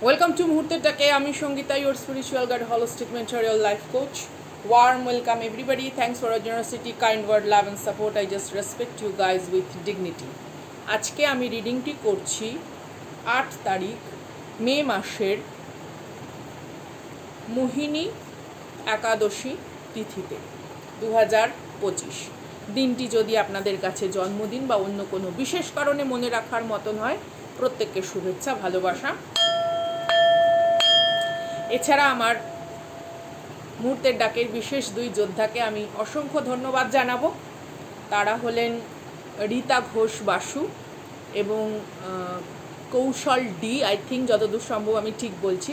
Welcome to Muhurter Take. I'm Shongita, your spiritual guide, holistic mentor, your life coach. Warm welcome, everybody. Thanks for your generosity, kind word, love, and support. I just respect you guys with dignity. আজকে আমি রিডিংটি করছি 8 তারিখ মে মাসের মোহিনী একাদশী তিথিতে 2025। দিনটি যদি আপনাদের কাছে জন্মদিন বা অন্য কোনো বিশেষ কারণে মনে রাখার মতন হয়, প্রত্যেককে শুভেচ্ছা, ভালোবাসা। এছাড়া আমার মুহূর্তের ডাকের বিশেষ দুই যোদ্ধাকে আমি অসংখ্য ধন্যবাদ জানাবো। তারা হলেন রীতা ঘোষ বাসু এবং কৌশল ডি, আই থিঙ্ক যতদূর সম্ভব আমি ঠিক বলছি।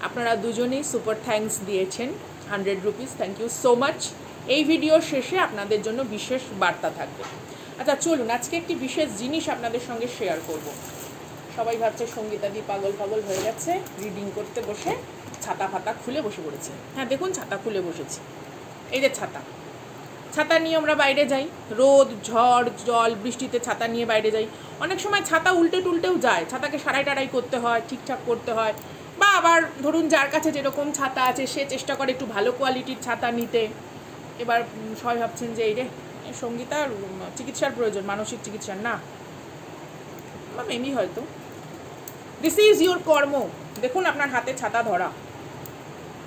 আপনারা দুজনেই সুপার থ্যাঙ্কস দিয়েছেন, 100 rupees. Thank you so much. এই ভিডিও শেষে আপনাদের জন্য বিশেষ বার্তা থাকবে। আচ্ছা চলুন, আজকে একটি বিশেষ জিনিস আপনাদের সঙ্গে শেয়ার করব। সবাই ভাবছে সঙ্গীতাদি পাগল পাগল হয়ে গেছে, রিডিং করতে বসে ছাতা ফাতা খুলে বসে পড়েছে। হ্যাঁ দেখুন, ছাতা খুলে বসেছি। এই যে ছাতা নিয়ে আমরা বাইরে যাই, রোদ ঝড় জল বৃষ্টিতে ছাতা নিয়ে বাইরে যাই। অনেক সময় ছাতা উল্টে টুলটেও যায়, ছাতাকে সারাই টারাই করতে হয়, ঠিকঠাক করতে হয়। বা আবার ধরুন যার কাছে যেরকম ছাতা আছে সে চেষ্টা করে একটু ভালো কোয়ালিটির ছাতা নিতে। এবার সবাই ভাবছেন যে এই রে সঙ্গীতার চিকিৎসার প্রয়োজন, মানসিক চিকিৎসার না, বা মেবি হয়তো। দিস ইজ ইউর কর্ম। দেখুন আপনার হাতে ছাতা ধরা,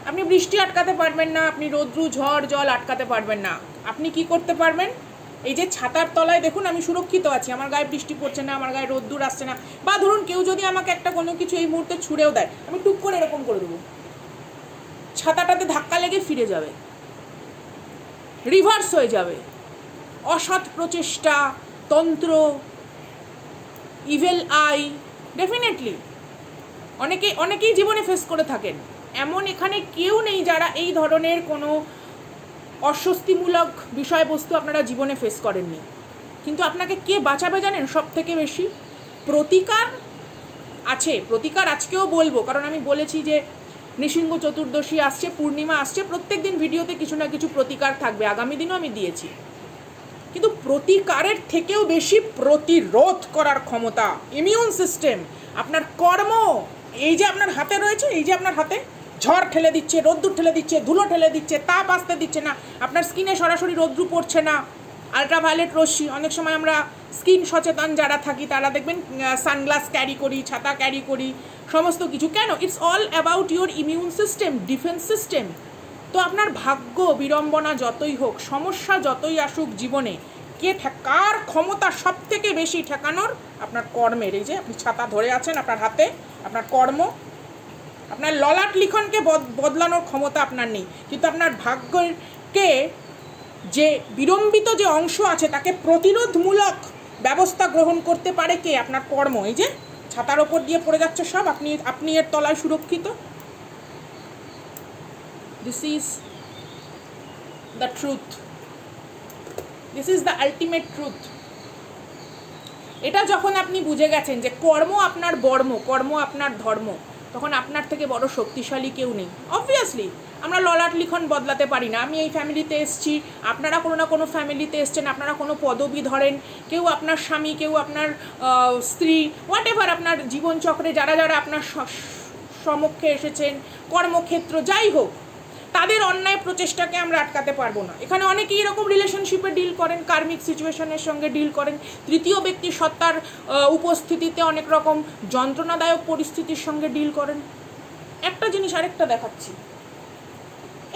আপনি বৃষ্টি আটকাতে পারবেন না, আপনি রৌদ্রু ঝড় জল আটকাতে পারবেন না। আপনি কি করতে পারবেন? এই যে ছাতার তলায় দেখুন আমি সুরক্ষিত আছি, আমার গায়ে বৃষ্টি পড়ছে না, আমার গায়ে রোদ্দুর আসছে না। বা ধরুন কেউ যদি আমাকে একটা কোনো কিছু এই মুহূর্তে ছুঁড়েও দেয়, আমি টুক করে এরকম করে দেবো, ছাতাটাতে ধাক্কা লেগে ফিরে যাবে, রিভার্স হয়ে যাবে। অসৎ প্রচেষ্টা, তন্ত্র, ইভেল আই, ডেফিনেটলি অনেকেই জীবনে ফেস করে থাকেন। এমন এখানে কেউ নেই যারা এই ধরনের কোনো অস্বস্তিমূলক বিষয়বস্তু আপনারা জীবনে ফেস করেননি। কিন্তু আপনাকে কে বাঁচাবে জানেন সব থেকে বেশি? প্রতিকার আছে, প্রতিকার আজকেও বলবো, কারণ আমি বলেছি যে নৃসিংহ চতুর্দশী আসছে, পূর্ণিমা আসছে, প্রত্যেক দিন ভিডিওতে কিছু না কিছু প্রতিকার থাকবে, আগামী দিনও আমি দিয়েছি। কিন্তু প্রতিকারের থেকেও বেশি প্রতিরোধ করার ক্ষমতা, ইমিউন সিস্টেম, আপনার কর্ম। এই যে আপনার হাতে রয়েছে, এই যে আপনার হাতে ঝড় ঠেলে দিচ্ছে, রোদ্দুর ঠেলে দিচ্ছে, ধুলো ঠেলে দিচ্ছে, তাপ আসতে দিচ্ছে না, আপনার স্কিনে সরাসরি রোদ্দুর পড়ছে না, আলট্রাভায়োলেট রশ্মি। অনেক সময় আমরা স্কিন সচেতন যারা থাকি তারা দেখবেন সানগ্লাস ক্যারি করি, ছাতা ক্যারি করি, সমস্ত কিছু। কেন? It's all about your immune system, defence system. তো আপনার ভাগ্য বিড়ম্বনা যতই হোক, সমস্যা যতই আসুক জীবনে, কার ক্ষমতা সব থেকে বেশি ঠেকানোর? আপনার কর্মের। এই যে আপনি ছাতা ধরে আছেন আপনার হাতে, আপনার কর্ম। আপনার ললাট লিখনকে বদলানোর ক্ষমতা আপনার নেই, কিন্তু আপনার ভাগ্যকে যে বিড়ম্বিত যে অংশ আছে তাকে প্রতিরোধমূলক ব্যবস্থা গ্রহণ করতে পারে কে? আপনার কর্ম। এই যে ছাতার ওপর দিয়ে পড়ে যাচ্ছে সব, আপনি এর তলায় সুরক্ষিত। This is the truth, this is the ultimate truth. এটা যখন আপনি বুঝে গেছেন যে কর্ম আপনার বর্ম, কর্ম আপনার ধর্ম, তখন আপনার থেকে বড় শক্তিশালী কেউ নেই। অবভিয়াসলি আমরা ললাট লিখন বদলাতে পারি না। আমি এই ফ্যামিলিতে এসেছি, আপনারা কোনো না কোনো ফ্যামিলিতে এসছেন, আপনারা কোনো পদবি ধরেন, কেউ আপনার স্বামী, কেউ আপনার স্ত্রী, হোয়াট এভার, আপনার জীবনচক্রে যারা যারা আপনার সমক্ষে এসেছেন, কর্মক্ষেত্র যাই হোক, তাদের অন্যায় প্রচেষ্টাকে আমরা আটকাতে পারবো না। এখানে অনেকেই এরকম রিলেশনশিপে ডিল করেন, কার্মিক সিচুয়েশনের সঙ্গে ডিল করেন, তৃতীয় ব্যক্তি সত্তার উপস্থিতিতে অনেক রকম যন্ত্রণাদায়ক পরিস্থিতির সঙ্গে ডিল করেন। একটা জিনিস আরেকটা দেখাচ্ছি।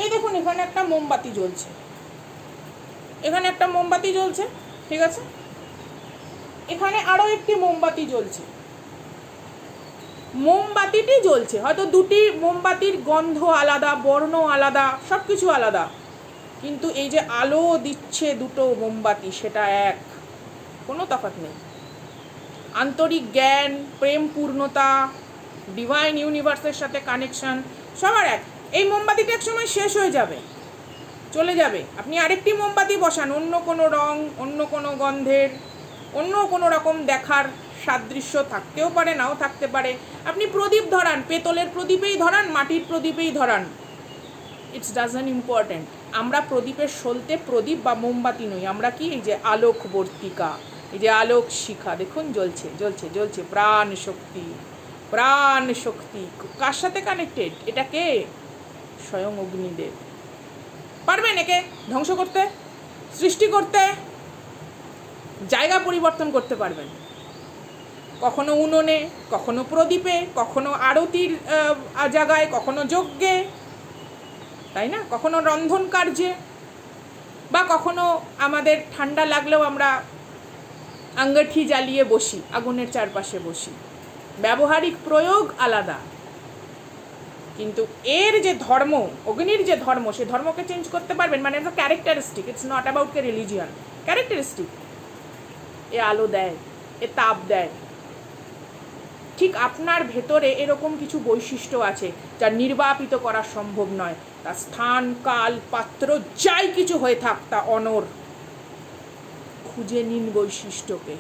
এই দেখুন, এখানে একটা মোমবাতি জ্বলছে, এখানে একটা মোমবাতি জ্বলছে, ঠিক আছে, এখানে আরও একটি মোমবাতি জ্বলছে। মোমবাতিটি জ্বলছে, হয়তো দুটি মোমবাতির গন্ধ আলাদা, বর্ণ আলাদা, সব কিছু আলাদা, কিন্তু এই যে আলো দিচ্ছে দুটো মোমবাতি, সেটা এক, কোনো তফাৎ নেই। আন্তরিক জ্ঞান, প্রেম, পূর্ণতা, ডিভাইন ইউনিভার্সের সাথে কানেকশন সবার এক। এই মোমবাতিটা এক সময় শেষ হয়ে যাবে, চলে যাবে। আপনি আরেকটি মোমবাতি বসান, অন্য কোনো রং, অন্য কোনো গন্ধের, অন্য কোনো রকম দেখার সাদৃশ্য থাকতেও পারে, নাও থাকতে পারে। আপনি প্রদীপ ধরান, পেতলের প্রদীপেই ধরান, মাটির প্রদীপেই ধরান, ইটস ডাজন্ট ইম্পর্টেন্ট। আমরা প্রদীপের সলতে প্রদীপ বা মোমবাতি নই, আমরা কি? এই যে আলোকবর্তিকা, এই যে আলোক শিখা, দেখুন জ্বলছে জ্বলছে জ্বলছে, প্রাণ শক্তি, প্রাণ শক্তি কার সাথে কানেক্টেড? এটা কে? স্বয়ং অগ্নিদেব। পারবেন একে ধ্বংস করতে, সৃষ্টি করতে, জায়গা পরিবর্তন করতে পারবেন। কখনো উনুনে, কখনো প্রদীপে, কখনো আরতির জায়গায়, কখনো যজ্ঞে, তাই না? কখনো রন্ধন কার্যে, বা কখনো আমাদের ঠান্ডা লাগলেও আমরা আঙ্গাঠি জ্বালিয়ে বসি, আগুনের চারপাশে বসি। ব্যবহারিক প্রয়োগ আলাদা, কিন্তু এর যে ধর্ম, অগ্নির যে ধর্ম, সে ধর্মকে চেঞ্জ করতে পারবেন। মানে এটা ক্যারেক্টারিস্টিক, ইটস নট অ্যাবাউট কে রিলিজিয়ান, ক্যারেক্টারিস্টিক। এ আলো দেয়, এ তাপ দেয়। ঠিক আপনার ভেতরে এরকম কিছু বৈশিষ্ট্য আছে যা নির্বাপিত করা সম্ভব নয়। তা স্থান, কাল, পাত্র যাই কিছু হয়ে থাক, তা অনর। খুঁজে নিন বৈশিষ্ট্যকে।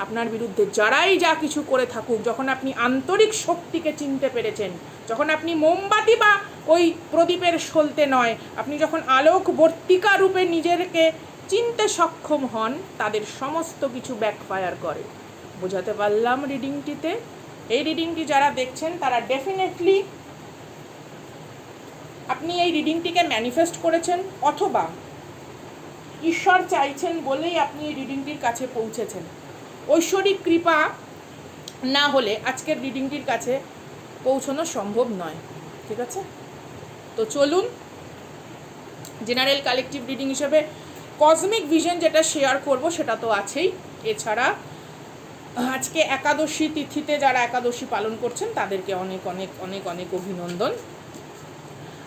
আপনার বিরুদ্ধে যারাই যা কিছু করে থাকুক, যখন আপনি আন্তরিক শক্তিকে চিনতে পেরেছেন, যখন আপনি মোমবাতি বা ওই প্রদীপের সলতে নয়, আপনি যখন আলোকবর্তিকা রূপে নিজেকে চিনতে সক্ষম হন, তাদের সমস্ত কিছু ব্যাকফায়ার করে। বোঝাতে পারলাম রিডিংটিতে? এই রিডিংটি যারা দেখছেন তারা ডেফিনেটলি আপনি এই রিডিংটিকে ম্যানিফেস্ট করেছেন, অথবা ঈশ্বর চাইছেন বলেই আপনি এই রিডিংটির কাছে পৌঁছেছেন। ঐশ্বরিক কৃপা না হলে আজকের রিডিংটির কাছে পৌঁছানো সম্ভব নয়। ঠিক আছে? তো চলুন, জেনারেল কালেকটিভ রিডিং হিসেবে কসমিক ভিশন যেটা শেয়ার করব সেটা তো আছেই। এছাড়া আজকে একাদশী তিথিতে যারা একাদশী পালন করছেন তাদেরকে অনেক অনেক অনেক অনেক অভিনন্দন।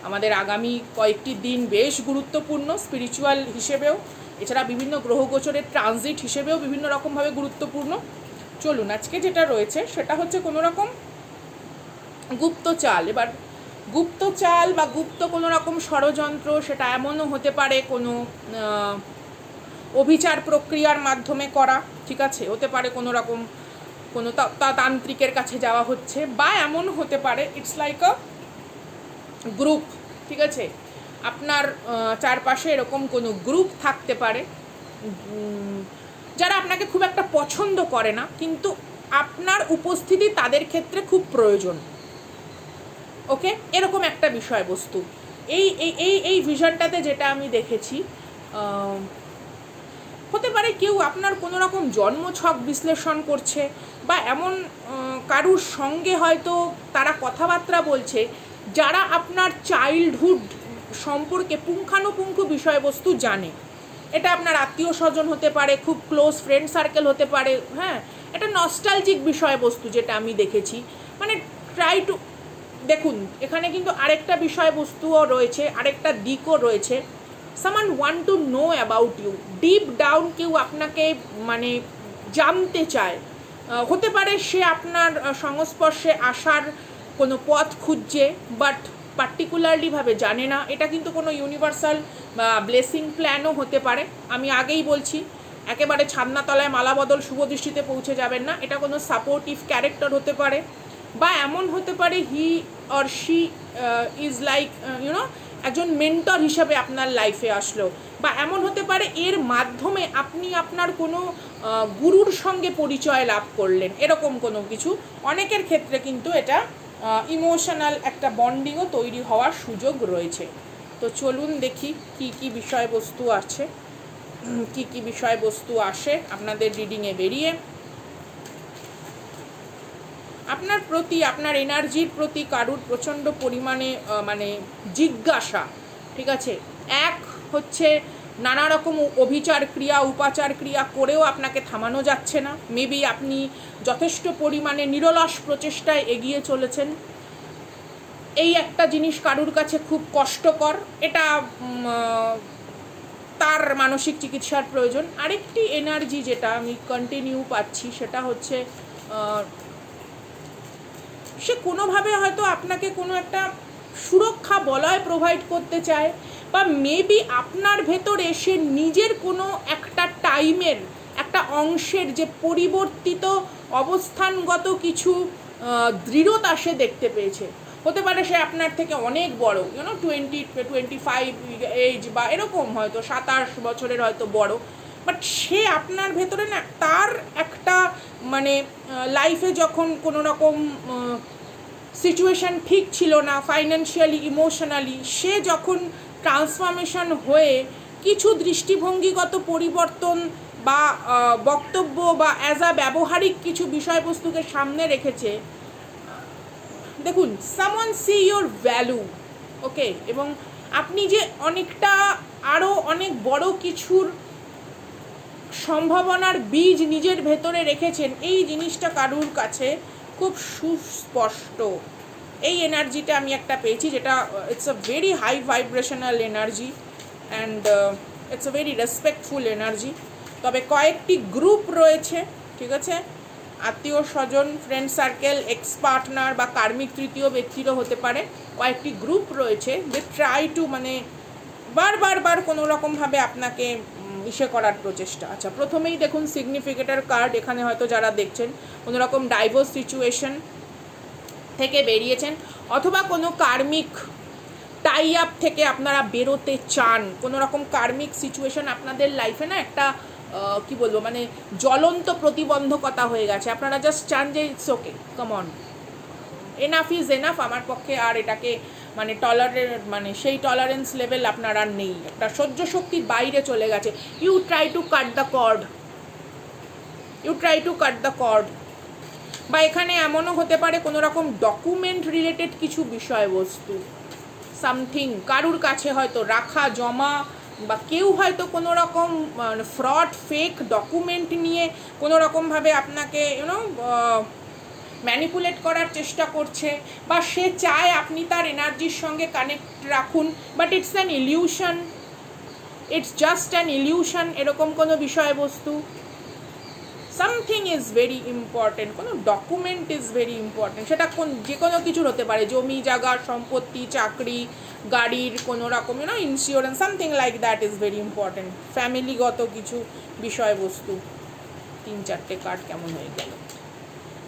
আমাদের আগামী কয়েকটি দিন বেশ গুরুত্বপূর্ণ স্পিরিচুয়াল হিসেবেও, এছাড়া বিভিন্ন গ্রহগোচরের ট্রানজিট হিসেবেও বিভিন্ন রকমভাবে গুরুত্বপূর্ণ। চলুন, আজকে যেটা রয়েছে সেটা হচ্ছে কোনো রকম গুপ্ত চাল। এবার গুপ্ত চাল বা গুপ্ত কোনো রকম ষড়যন্ত্র, সেটা এমনও হতে পারে কোনো অভিচার প্রক্রিয়ার মাধ্যমে করা, ঠিক আছে? হতে পারে কোনো রকম কোনো তান্ত্রিকের কাছে যাওয়া হচ্ছে, বা এমন হতে পারে ইটস লাইক আ গ্রুপ, ঠিক আছে? আপনার চারপাশে এরকম কোনো গ্রুপ থাকতে পারে যারা আপনাকে খুব একটা পছন্দ করে না, কিন্তু আপনার উপস্থিতি তাদের ক্ষেত্রে খুব প্রয়োজন। ওকে, এরকম একটা বিষয়বস্তু এই এই এই ভিশনটাতে যেটা আমি দেখেছি। হতে পারে কেউ আপনার কোনো রকম জন্মছক বিশ্লেষণ করছে, বা এমন কারুর সঙ্গে হয়তো তারা কথাবার্তা বলছে যারা আপনার চাইল্ডহুড সম্পর্কে পুঙ্খানুপুঙ্খ বিষয়বস্তু জানে। এটা আপনার আত্মীয় স্বজন হতে পারে, খুব ক্লোজ ফ্রেন্ড সার্কেল হতে পারে। হ্যাঁ, এটা নস্টালজিক বিষয়বস্তু যেটা আমি দেখেছি। মানে ট্রাই টু দেখুন, এখানে কিন্তু আরেকটা বিষয়বস্তুও রয়েছে, আরেকটা দিকও রয়েছে। Someone want to know about you, deep down কেউ আপনাকে মানে জানতে চায়। হতে পারে সে আপনার সংস্পর্শে আসার কোনো পথ খুঁজছে, বাট পার্টিকুলারলিভাবে জানে না। এটা কিন্তু কোনো ইউনিভার্সাল বা ব্লেসিং প্ল্যানও হতে পারে। আমি আগেই বলছি, একেবারে ছাদনাতলায় মালাবদল শুভদৃষ্টিতে পৌঁছে যাবেন না। এটা কোনো সাপোর্টিভ ক্যারেক্টার হতে পারে, বা এমন হতে পারে he or she is like you know একজন মেন্টর হিসাবে আপনার লাইফে আসলো, বা এমন হতে পারে এর মাধ্যমে আপনি আপনার কোনো গুরুর সঙ্গে পরিচয় লাভ করলেন, এরকম কোনো কিছু। অনেকের ক্ষেত্রে কিন্তু এটা ইমোশনাল একটা বন্ডিংও তৈরি হওয়ার সুযোগ রয়েছে। তো চলুন দেখি কি কি বিষয়বস্তু আছে, কি কি বিষয়বস্তু আসে আপনাদের রিডিংয়ে বেরিয়ে। আপনার প্রতি, আপনার এনার্জির প্রতি কারুর প্রচণ্ড পরিমাণে মানে জিজ্ঞাসা, ঠিক আছে? এক হচ্ছে নানা রকম অভিচার ক্রিয়া, উপাচার ক্রিয়া করেও আপনাকে থামানো যাচ্ছে না। মেবি আপনি যথেষ্ট পরিমাণে নিরলস প্রচেষ্টায় এগিয়ে চলেছেন। এই একটা জিনিস কারুর কাছে খুব কষ্টকর, এটা তার মানসিক চিকিৎসার প্রয়োজন। আরেকটি এনার্জি যেটা আমি কন্টিনিউ পাচ্ছি সেটা হচ্ছে সে কোনোভাবে হয়তো আপনাকে কোনো একটা সুরক্ষা বলয় প্রোভাইড করতে চায়, বা মেবি আপনার ভেতরে সে নিজের কোনো একটা টাইমের একটা অংশের যে পরিবর্তিত অবস্থানগত কিছু দৃঢ়তা সে দেখতে পেয়েছে। হতে পারে সে আপনার থেকে অনেক বড়, 25 এজ বা এরকম, হয়তো 27 বছরের হয়তো বড়, বাট সে আপনার ভেতরে না তার একটা মানে লাইফে যখন কোনো রকম সিচুয়েশান ঠিক ছিল না, ফাইন্যান্সিয়ালি, ইমোশনালি, সে যখন ট্রান্সফরমেশন হয়ে কিছু দৃষ্টিভঙ্গিগত পরিবর্তন বা বক্তব্য বা অ্যাজ আ ব্যবহারিক কিছু বিষয়বস্তুকে সামনে রেখেছে, দেখুন, সামওয়ান সি ইয়োর ভ্যালু, ওকে, এবং আপনি যে অনেকটা আরও অনেক বড় কিছুর সম্ভাবনার বীজ নিজের ভেতরে রেখেছেন, এই জিনিসটা কারুর কাছে খুব সুস্পষ্ট। এই এনার্জিটা আমি একটা পেয়েছি, যেটা it's a very high vibrational energy and it's a very respectful energy. তবে কয়েকটি গ্রুপ রয়েছে, ঠিক আছে, আত্মীয় স্বজন, ফ্রেন্ড সার্কেল, এক্স পার্টনার বা কার্মিক তৃতীয় ব্যক্তিরও হতে পারে, কয়েকটি গ্রুপ রয়েছে যে ট্রাই টু মানে বার কোনো রকমভাবে আপনাকে ইসে করার প্রচেষ্টা। আচ্ছা, প্রথমেই দেখুন সিগনিফিকেটর কার্ড, এখানে হয়তো যারা দেখছেন কোনো রকম ডাইভোর্স সিচুয়েশন থেকে বেরিয়েছেন, অথবা কোনো কার্মিক টাই আপ থেকে আপনারা বেরোতে চান, কোনো রকম কার্মিক সিচুয়েশন আপনাদের লাইফে না একটা কি বলবো মানে জ্বলন্ত প্রতিবন্ধকতা হয়ে গেছে, আপনারা জাস্ট চান যে it's okay, come on, enough is enough, আমার পক্ষে আর এটাকে মানে মানে সেই টলারেন্স লেভেল আপনার আর নেই, একটা সহ্য শক্তির বাইরে চলে গেছে। You try to cut the cord. বা এখানে এমনও হতে পারে কোনো রকম ডকুমেন্ট রিলেটেড কিছু বিষয়বস্তু, সামথিং কারুর কাছে হয়তো রাখা জমা, বা কেউ হয়তো কোনো রকম ফ্রড ফেক ডকুমেন্ট নিয়ে কোনো রকমভাবে আপনাকে ম্যানিপুলেট করার চেষ্টা করছে, বা সে চায় আপনি তার এনার্জির সঙ্গে কানেক্ট রাখুন, but it's an illusion, it's just an illusion, এরকম কোনো বিষয়বস্তু। সামথিং ইজ ভেরি ইম্পর্টেন্ট, কোনো ডকুমেন্ট ইজ ভেরি ইম্পর্টেন্ট, সেটা যে কোনো কিছুর হতে পারে, জমি জায়গা, সম্পত্তি, চাকরি, গাড়ির কোনো রকম insurance, something like that is very important, ফ্যামিলিগত কিছু বিষয়বস্তু। 3-4টে কার্ড কেমন হয়ে গেল,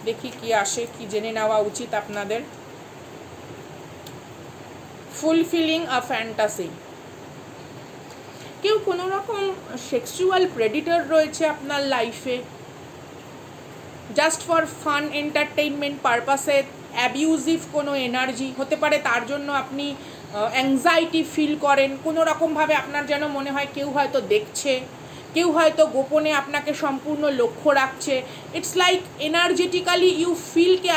দেখি কি আসে, কি জেনে নেওয়া উচিত আপনাদের। ফুলফিলিং আ ফ্যান্টাসি, কেউ কোনো রকম সেক্সুয়াল প্রেডিটর রয়েছে আপনার লাইফে, জাস্ট ফর ফান এন্টারটেইনমেন্ট পারপাসে অ্যাবিউজিভ কোনো এনার্জি হতে পারে, তার জন্য আপনি অ্যাংজাইটি ফিল করেন, কোনো রকমভাবে আপনার যেন মনে হয় কেউ হয়তো দেখছে, কেউ হয়তো গোপনে আপনাকে সম্পূর্ণ লক্ষ্য রাখছে। It's like energetically you feel কে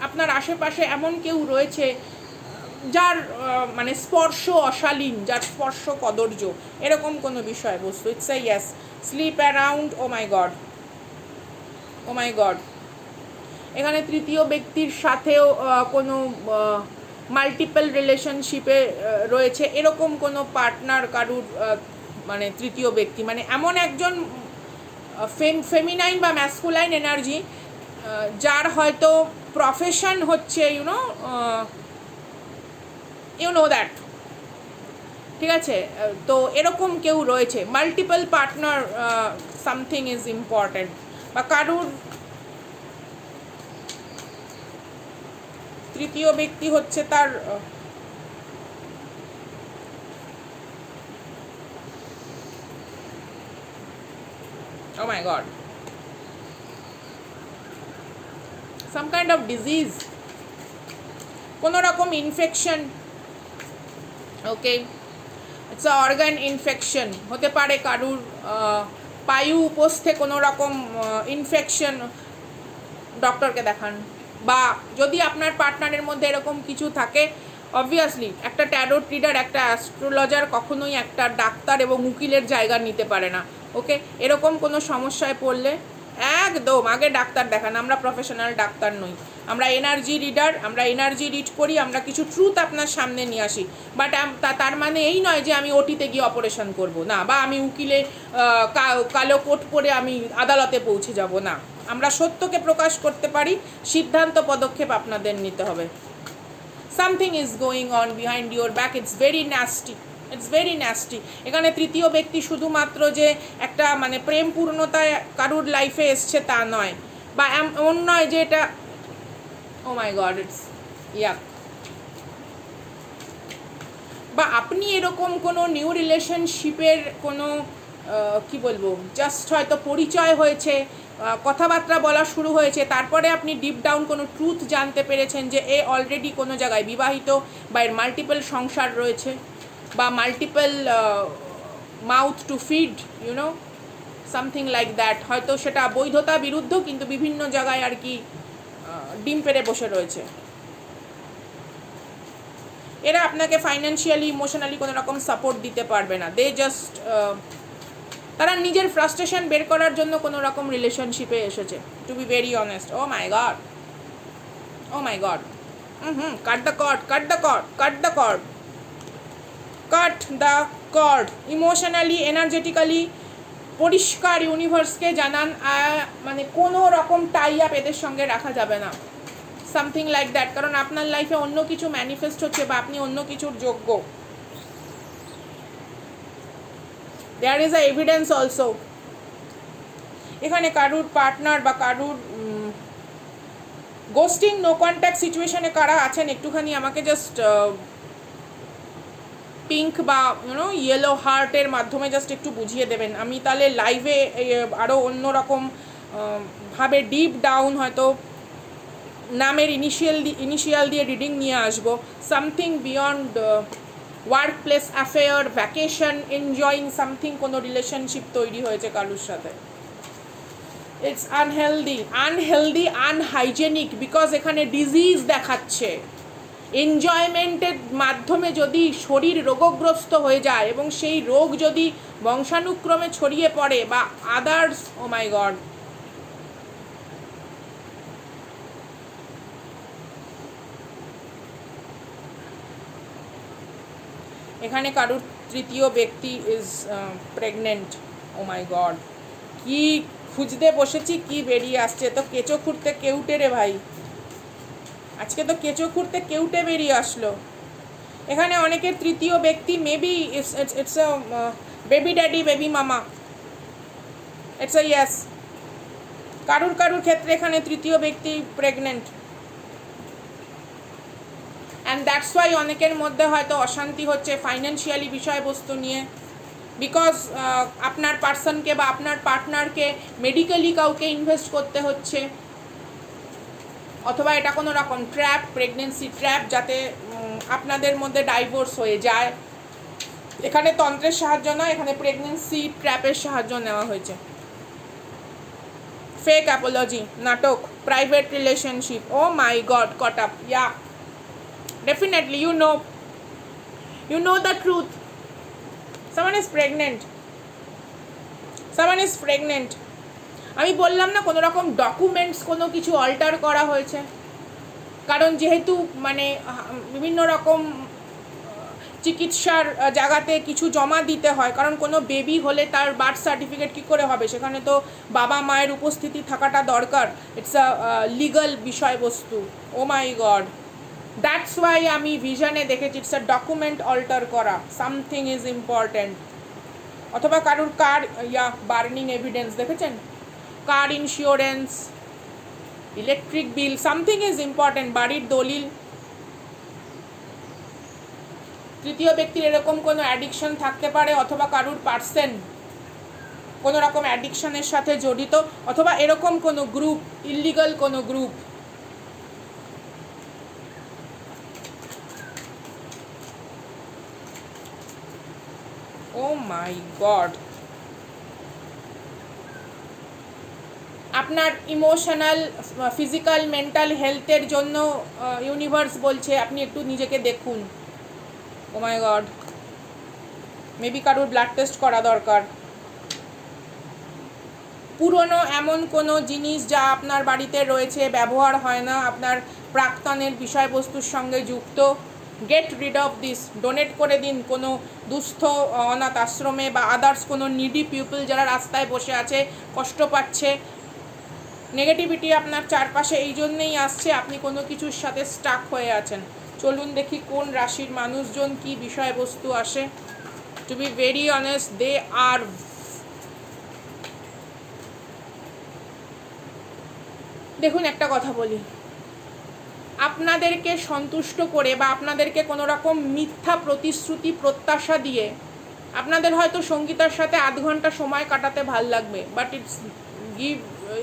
আপনার আশেপাশে এমন কেউ রয়েছে যার মানে স্পর্শ অশালীন, যার স্পর্শ কদর্য, এরকম কোনো বিষয়বস্তু। It's a yes, sleep around, oh my God, এখানে তৃতীয় ব্যক্তির সাথেও কোনো মাল্টিপল রিলেশনশিপে রয়েছে, এরকম কোনো পার্টনার কারুর মানে তৃতীয় ব্যক্তি, মানে এমন একজন ফেমিনাইন বা ম্যাসকুলাইন এনার্জি যার হয়তো প্রফেশন হচ্ছে ইউ নো দ্যাট, ঠিক আছে, তো এরকম কেউ রয়েছে, multiple partner, something is important, বা কারুর তৃতীয় ব্যক্তি হচ্ছে তার oh my god, some kind of disease, কোনো রকম infection, okay, it's a organ infection হতে পারে, কারুর পায়ু উপস্থে কোনো রকম ইনফেকশন, ডক্টরকে দেখান। বা যদি আপনার পার্টনারের মধ্যে এরকম কিছু থাকে, অবভিয়াসলি একটা ট্যারোট রিডার, একটা অ্যাস্ট্রোলজার কখনোই একটা ডাক্তার এবং উকিলের জায়গা নিতে পারে না, ওকে, এরকম কোনো সমস্যায় পড়লে একদম আগে ডাক্তার দেখান। আমরা প্রফেশনাল ডাক্তার নই, আমরা এনার্জি রিডার, আমরা এনার্জি রিড করি, আমরা কিছু ট্রুথ আপনার সামনে নিয়ে আসি, বাট তার মানে এই নয় যে আমি ওটিতে গিয়ে অপারেশন করব না, বা আমি উকিলে কালো কোট পরে আমি আদালতে পৌঁছে যাব না। আমরা সত্যকে প্রকাশ করতে পারি, সিদ্ধান্ত পদক্ষেপ আপনাদের নিতে হবে। Something is going on behind your back, it's very nasty. এখানে তৃতীয় ব্যক্তি শুধুমাত্র যে একটা মানে প্রেমপূর্ণতায় কারুর লাইফে এসছে তা নয়, বা এমন নয় যে এটা ও মাই গড, ইটস ইয়াক, বা আপনি এরকম কোনো নিউ রিলেশনশিপের কোনো কি বলবো, জাস্ট হয়তো পরিচয় হয়েছে, কথাবার্তা বলা শুরু হয়েছে, তারপরে আপনি ডিপ ডাউন কোনো ট্রুথ জানতে পেরেছেন যে এ অলরেডি কোনো জায়গায় বিবাহিত বা এর মাল্টিপল সংসার রয়েছে বা multiple mouth to feed, you know something like that. হয়তো সেটা বৈধতা বিরুদ্ধ, কিন্তু বিভিন্ন জায়গায় আর কি ডিম পেড়ে বসে রয়েছে। এরা আপনাকে ফাইন্যান্সিয়ালি ইমোশনালি কোনো রকম সাপোর্ট দিতে পারবে না। দে জাস্ট তারা নিজের ফ্রাস্ট্রেশন বের করার জন্য কোনো রকম রিলেশনশিপে এসেছে, to be very honest. Oh my God, oh my God, cut the cord, cut the cord, cut the cord, cut the cord. Emotionally energetically পরিষ্কার ইউনিভার্সকে জানান, মানে কোনো রকম টাই আপ এদের সঙ্গে রাখা যাবে না, সামথিং লাইক দ্যাট। কারণ আপনার লাইফে অন্য কিছু ম্যানিফেস্ট হচ্ছে বা আপনি অন্য কিছুর যোগ্য। There is a evidence also. এখানে কারুর পার্টনার বা কারুর গোস্টিং নো কন্ট্যাক্ট সিচুয়েশনে কারা আছেন একটুখানি আমাকে জাস্ট পিঙ্ক বা ইউনো ইয়েলো হার্টের মাধ্যমে জাস্ট একটু বুঝিয়ে দেবেন। আমি তাহলে লাইভে আরও অন্যরকম ভাবে ডিপ ডাউন হয়তো নামের ইনিশিয়াল দিয়ে রিডিং নিয়ে আসবো। Something beyond work place affair, vacation, enjoying something, কোনো রিলেশনশিপ তৈরি হয়েছে কারুর সাথে। ইটস আনহেলদি, আনহাইজেনিক, বিকজ এখানে ডিজিজ দেখাচ্ছে। এনজয়মেন্টের মাধ্যমে যদি শরীর রোগগ্রস্ত হয়ে যায় এবং সেই রোগ যদি বংশানুক্রমে ছড়িয়ে পড়ে বা আদার্স, ও মাই গড, এখানে কারুর তৃতীয় ব্যক্তি is pregnant. Oh my God, কি খুঁজতে বসেছি কি বেরিয়ে আসছে। তো কেঁচো খুঁড়তে কেউটে রে ভাই, আজকে তো কেঁচো খুঁড়তে কেউটে বেরিয়ে আসলো। এখানে অনেকের তৃতীয় ব্যক্তি maybe it's a baby daddy, baby মামা, ইটস আ ইয়েস। কারুর ক্ষেত্রে এখানে তৃতীয় ব্যক্তি প্রেগনেন্ট, অ্যান্ড দ্যাটস ওয়াই অনেকের মধ্যে হয়তো অশান্তি হচ্ছে ফাইন্যান্সিয়ালি বিষয়বস্তু নিয়ে, বিকজ আপনার পার্সনকে বা আপনার পার্টনারকে মেডিকেলি কাউকে ইনভেস্ট করতে হচ্ছে, অথবা এটা কোনো রকম ট্র্যাপ, প্রেগনেন্সি ট্র্যাপ, যাতে আপনাদের মধ্যে ডাইভোর্স হয়ে যায়। এখানে তন্ত্রের সাহায্য নয়, এখানে প্রেগনেন্সি ট্র্যাপের সাহায্য নেওয়া হয়েছে। ফেক অ্যাপোলজি, নাটক, private relationship, oh my God, caught up, yeah definitely you know the truth. Someone is pregnant. আমি বললাম না কোনো রকম ডকুমেন্টস কোনো কিছু অল্টার করা হয়েছে, কারণ যেহেতু মানে বিভিন্ন রকম চিকিৎসার জায়গাতে কিছু জমা দিতে হয়, কারণ কোনো বেবি হলে তার বার্থ সার্টিফিকেট কী করে হবে, সেখানে তো বাবা মায়ের উপস্থিতি থাকাটা দরকার। ইটস আ লিগাল বিষয়বস্তু। ও মাই গড, দ্যাটস ওয়াই আমি ভিশনে দেখেছি ইটস আ ডকুমেন্ট অল্টার করা, সামথিং ইজ ইম্পর্ট্যান্ট। অথবা কারুর কার বার্নিং এভিডেন্স দেখেছেন, কার insurance, electric bill, something is important, বাড়ির দলিল। তৃতীয় ব্যক্তির এরকম কোনো অ্যাডিকশন থাকতে পারে, অথবা কারুর পার্সন কোনো রকম অ্যাডিকশনের সাথে জড়িত, অথবা এরকম কোনো গ্রুপ, ইল্লিগাল কোনো গ্রুপ। ও মাই গড, আপনার ইমোশনাল, ফিজিক্যাল, মেন্টাল হেলথের জন্য ইউনিভার্স বলছে আপনি একটু নিজেকে দেখুন। ও মাই গড, মেবি কারুর ব্লাড টেস্ট করা দরকার। পুরনো এমন কোনো জিনিস যা আপনার বাড়িতে রয়েছে, ব্যবহার হয় না, আপনার প্রাক্তনের বিষয়বস্তুর সঙ্গে যুক্ত, get rid of this, donate করে দিন কোনো দুস্থ অনাথ আশ্রমে বা আদার্স কোনো নিডি পিপল যারা রাস্তায় বসে আছে, কষ্ট পাচ্ছে। নেগেটিভিটি আপনার চারপাশে এই জন্যেই আসছে, আপনি কোনো কিছুর সাথে স্টাক হয়ে আছেন। চলুন দেখি কোন রাশির মানুষজন কি বিষয়বস্তু আসে। টু বি ভেরি অনেস্ট, দে আর, দেখুন একটা কথা বলি, আপনাদেরকে সন্তুষ্ট করে বা আপনাদেরকে কোনো রকম মিথ্যা প্রতিশ্রুতি প্রত্যাশা দিয়ে আপনাদের হয়তো সঙ্গীতার সাথে আধ ঘন্টা সময় কাটাতে ভাল লাগবে, but it's give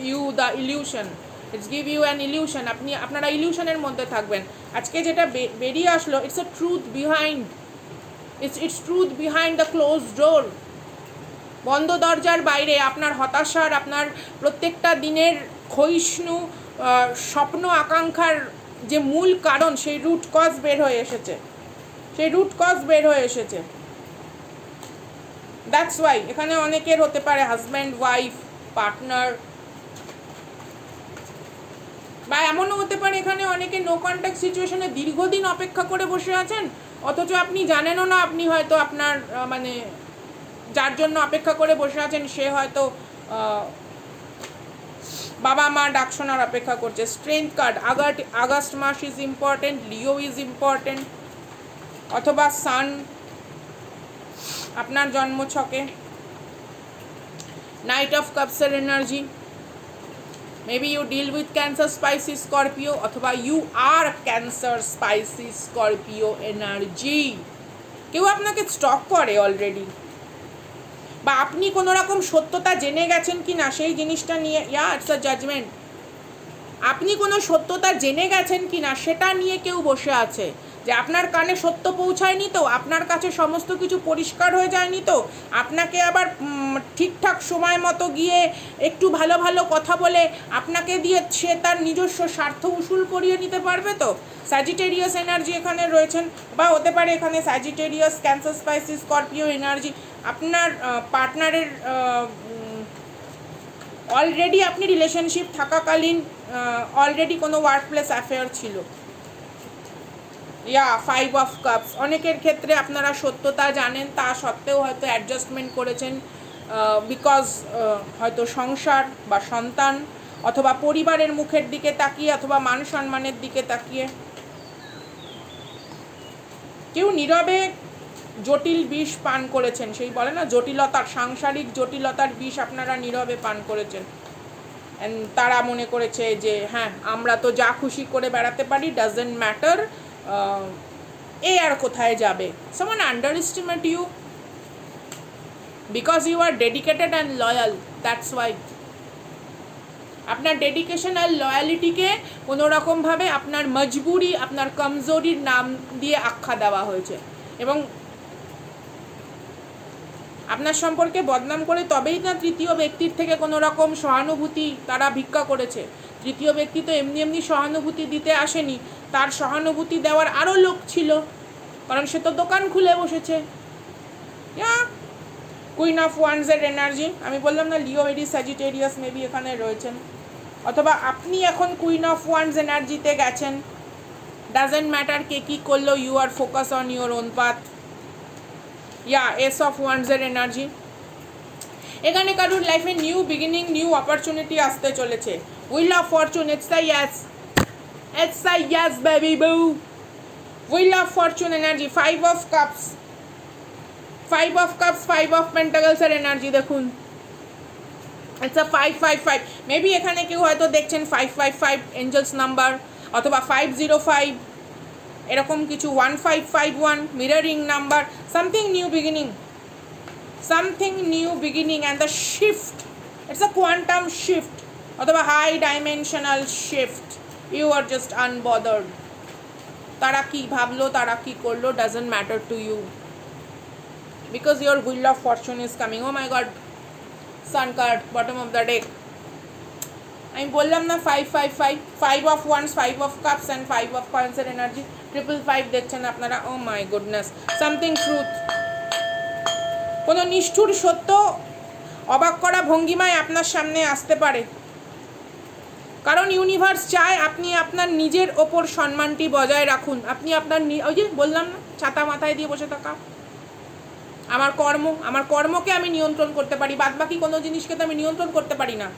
you the illusion, it's give you an illusion. আপনারা ইলিউশনের মধ্যে থাকবেন। আজকে যেটা বেরিয়ে আসলো, it's a truth behind, it's truth behind the close door. বন্ধ দরজার বাইরে আপনার হতাশার, আপনার প্রত্যেকটা দিনের ক্ষয়িষ্ণু স্বপ্ন আকাঙ্ক্ষার যে মূল কারণ, সেই রুট কজ বের হয়ে এসেছে, সেই রুট কজ বের হয়ে এসেছে। দ্যাটস ওয়াই এখানে অনেকের হতে পারে হাজব্যান্ড, ওয়াইফ, পার্টনার, বা এমনও হতে পারে এখানে অনেকে নো কন্ট্যাক্ট সিচুয়েশনে দীর্ঘদিন অপেক্ষা করে বসে আছেন, অথচ আপনি জানেনও না। আপনি হয়তো আপনার মানে যার জন্য অপেক্ষা করে বসে আছেন সে হয়তো বাবা মা ডাক শোনার অপেক্ষা করছে। স্ট্রেংথ কার্ড, আগস্ট মাস is important, Leo is important, অথবা সান আপনার জন্ম ছকে। নাইট অফ কাপসের energy, maybe you deal with Cancer, Pisces, Scorpio, অথবা you are Cancer, Pisces, Scorpio energy. কেউ আপনাকে স্টক করে অলরেডি, বা আপনি কোনো রকম সত্যতা জেনে গেছেন কি না সেই জিনিসটা নিয়ে, ইটস আ জাজমেন্ট। আপনি কোনো সত্যতা জেনে গেছেন কি না সেটা নিয়ে কেউ বসে আছে, যে আপনার কানে সত্য পৌঁছায়নি তো, আপনার কাছে সমস্ত কিছু পরিষ্কার হয়ে যায়নি তো, আপনাকে আবার ঠিকঠাক সময় মতো গিয়ে একটু ভালো ভালো কথা বলে আপনাকে দিয়ে সে তার নিজস্ব স্বার্থ উসুল করিয়ে নিতে পারবে তো। স্যাজিটেরিয়াস এনার্জি এখানে রয়েছেন, বা হতে পারে এখানে Sagittarius, cancer, Pisces, Scorpio energy. আপনার পার্টনারের অলরেডি আপনি রিলেশনশিপ থাকাকালীন অলরেডি কোনো ওয়ার্ক প্লেস অ্যাফেয়ার ছিল। 5 অফ কাপস, অনেকের ক্ষেত্রে আপনারা সত্যতা জানেন, তা সত্ত্বেও হয়তো অ্যাডজাস্টমেন্ট করেছেন, বিকজ হয়তো সংসার বা সন্তান, অথবা পরিবারের মুখের দিকে তাকিয়ে, অথবা মান সম্মানের দিকে তাকিয়ে। কেউ নীরবে জটিল বিষ পান করেছেন, সেই বলে না জটিলতার, সাংসারিক জটিলতার বিষ আপনারা নীরবে পান করেছেন। তারা মনে করেছে যে হ্যাঁ আমরা তো যা খুশি করে বেড়াতে পারি, ডাজেন্ট ম্যাটার, এ আর কোথায় যাবে। Someone underestimate you because you are dedicated and loyal, that's why. আপনার ডেডিকেশন আর লয়ালিটিকে কোনো রকমভাবে আপনার মজবুরি, আপনার কমজোরির নাম দিয়ে আখ্যা দেওয়া হয়েছে, এবং আপনার সম্পর্কে বদনাম করে তবেই না তৃতীয় ব্যক্তির থেকে কোনো রকম সহানুভূতি তারা ভিক্ষা করেছে। তৃতীয় ব্যক্তি তো এমনি এমনি সহানুভূতি দিতে আসেনি, তার সহানুভূতি দেওয়ার আরও লোক ছিল, কারণ সে তো দোকান খুলে বসেছে। কুইন অফ ওয়ান্ডসের এনার্জি, আমি বললাম না লিও, এরিস, স্যাজিটেরিয়াস মেবি এখানে রয়েছেন, অথবা আপনি এখন কুইন অফ ওয়ান্ডস এনার্জিতে গেছেন। ডাজেন্ট ম্যাটার কে কী করলো, you are focus on your own path. Ace of ওয়ান্ডসের এনার্জি, এখানে কারুর লাইফে নিউ বিগিনিং, নিউ অপরচুনিটি আসতে চলেছে। Wheel of fortune, it's a yes, it's a yes baby boo. Wheel of fortune energy, 5 of cups, 5 of cups, 5 of পেন্টাকলসের energy দেখুন। It's a 555, maybe এখানে কেউ হয়তো দেখছেন 555 এঞ্জেলস নাম্বার, অথবা 505 এরকম কিছু, 1551 mirroring number, something new beginning, something new beginning and the shift, it's a quantum shift, অথবা high dimensional shift. You are just unbothered. তারা কি ভাবলো, তারা কি করলো, doesn't matter to you, because your wheel of fortune is coming. Oh my God, sun card, bottom of the deck. আমি বললাম না 555, 5 of wands, 5 of cups and 5 of কয়েন্সের এনার্জি। 555 দেখছেন আপনারা। ও মাই গুডনেস, সামথিং ট্রুথ, কোনো নিষ্ঠুর সত্য অবাক করা ভঙ্গিমায় আপনার সামনে আসতে পারে, কারণ ইউনিভার্স চায় আপনি আপনার নিজের ওপর সম্মানটি বজায় রাখুন। আপনি আপনার ওই যে বললাম না, ছাতা মাথায় দিয়ে বসে থাকা, আমার কর্মকে আমি নিয়ন্ত্রণ করতে পারি, বাদবাকি কোনো জিনিসকে তো আমি নিয়ন্ত্রণ করতে পারি না।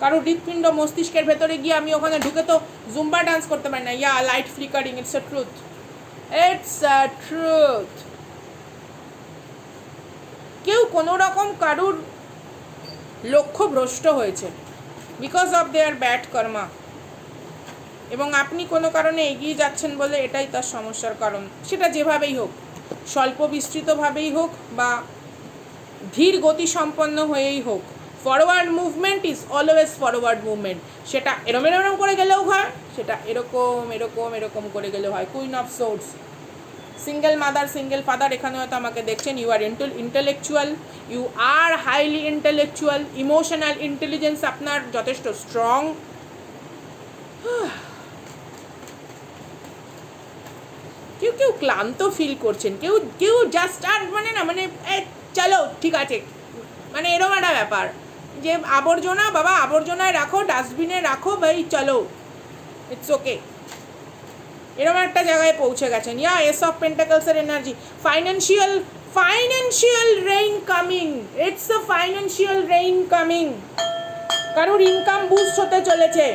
কারো হৃৎপিণ্ড মস্তিষ্কের ভেতরে গিয়ে আমি ওখানে ঢুকে তো জুম্বা ডান্স করতে পারি না। Light flickering, it's a truth, it's a truth. কেউ কোনো রকম কারুর লক্ষ্য ভ্রষ্ট হয়েছে বিকজ অফ দেয়ার ব্যাড কর্মা, এবং আপনি কোনো কারণে এগিয়ে যাচ্ছেন বলে এটাই তার সমস্যার কারণ। সেটা যেভাবেই হোক, স্বল্প বিস্তৃতভাবেই হোক বা ধীর গতি সম্পন্ন হয়েই হোক, forward movement is always forward movement. সেটা এরম এরম করে গেলেও হয়, সেটা এরকম এরকম এরকম করে গেলেও হয়। Queen of swords, single mother single father, এখানে হয়তো আমাকে দেখছেন। You are intellectual, you are highly intellectual, emotional intelligence আপনার যথেষ্ট স্ট্রং। কেউ কেউ ক্লান্ত ফিল করছেন, কেউ কেউ জাস্ট আর মানে না মানে চলো ঠিক আছে, মানে এরকম একটা ব্যাপার যে আবর্জনা বাবা আবর্জনায় রাখো, ডাস্টবিনে রাখো ভাই, চলো ইটস ওকে, এরকম একটা জায়গায় পৌঁছে গেছেন। ইয়া এস অফ পেন্টাকলসের energy, financial rain coming, it's a financial rain coming. কারোর ইনকাম বুস্ট হতে চলেছে,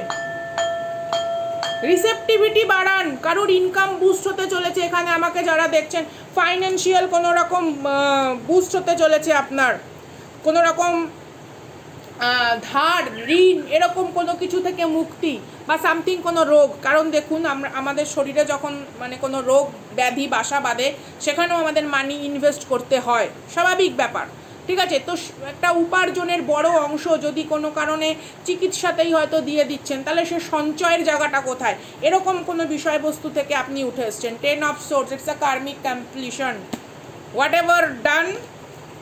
রিসেপটিভিটি বাড়ান, কারোর ইনকাম বুস্ট হতে চলেছে। এখানে আমাকে যারা দেখছেন, ফাইন্যান্সিয়াল কোনো রকম বুস্ট হতে চলেছে আপনার, কোনো রকম ধার ঋণ এরকম কোনো কিছু থেকে মুক্তি, বা সামথিং কোনো রোগ। কারণ দেখুন আমরা আমাদের শরীরে যখন মানে কোনো রোগ ব্যাধি বাসা বাঁধে, সেখানেও আমাদের মানি ইনভেস্ট করতে হয়, স্বাভাবিক ব্যাপার, ঠিক আছে। তো একটা উপার্জনের বড় অংশ যদি কোনো কারণে চিকিৎসাতেই হয়তো দিয়ে দিচ্ছেন, তাহলে সে সঞ্চয়ের জায়গাটা কোথায়? এরকম কোনো বিষয়বস্তু থেকে আপনি উঠে এসছেন। 10 of swords, it's a karmic completion, what ever ডান